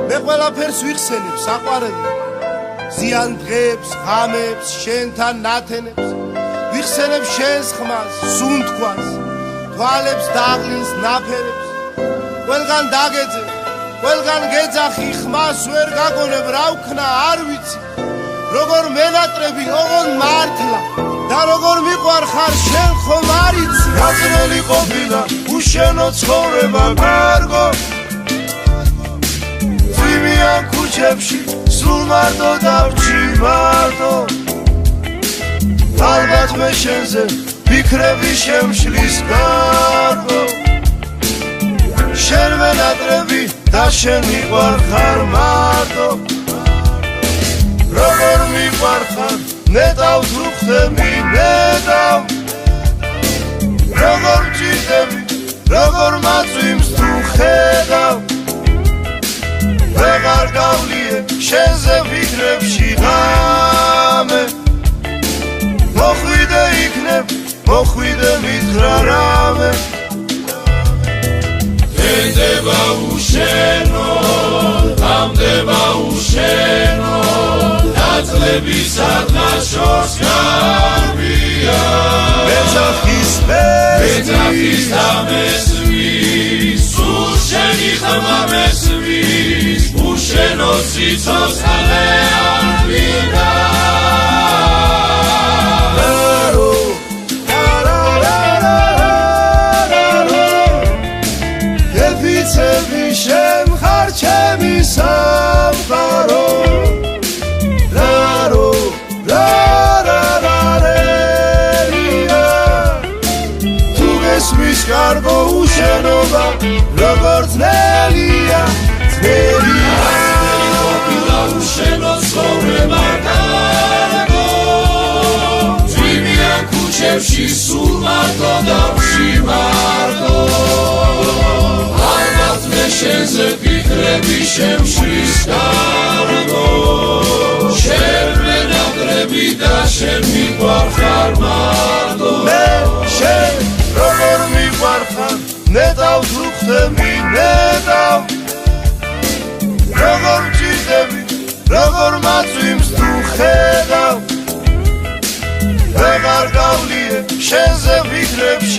მე ყველაფერს ვიხსენებ საყვარელო ზიან დღებს ღამებს შენთან ნათენებს ვიხსენებ შენს ხმას სუნთქვას თვალებს დაღლილს ნაფერებს ყველგან დაგეძე ყველგან გეძახი ხმას ვერ გაგონებ რა ვქნა არ ვიცი როგორ მენატრები ოღონ მართლა და როგორ მიყვარხარ შენ ხომ არ იცი გაწნელი ყოფილა უშენო ცხოვრება კარგო ძვირიან ქუჩებში სულ მარტო დავჭი მარტო ალბათ მე შენზე ფიქრები შემშლის კარგო შენ მენატრები და შენ მიყვარხარ მარტო როგორ მიყვარხარ ნეტავ თუ ხდები ნეტავ როგორ ჭირდები როგორ მაწვიმს თუ ხედავ ვეღარ გავლიე შენზე ფიქრებში ღამე მოხვიდე იქნებ მოხვიდე მითხრა რამე დედება უშენო ამდება უშენო დაძლები სადღაც შორს გარბია მეძახის და მესმის სულ შენი ხმა მესმის უშენო ციცოს ხალე არბიდა ეფიცები შენ ხარ ჩემი სამყარო კარგო უშენობა როგორ ძნელია ძნელია ყოფილა უშენო ცხოვრება კარგო ძვირიან ქუჩებში სულ მარტო დავში მარტო ალბათ მე შენზე ფიქრები შემშლის კარგო შენ მენატრები და შენ მიყვარხარ მარტო მე შენ როგორ მიყვარხარ ნეტავ თუ ხდები ნეტავ როგორ ჭირდები როგორ მაწვიმს თუ ხედავ ვეღარ გავლიე შენზე ფიქრებში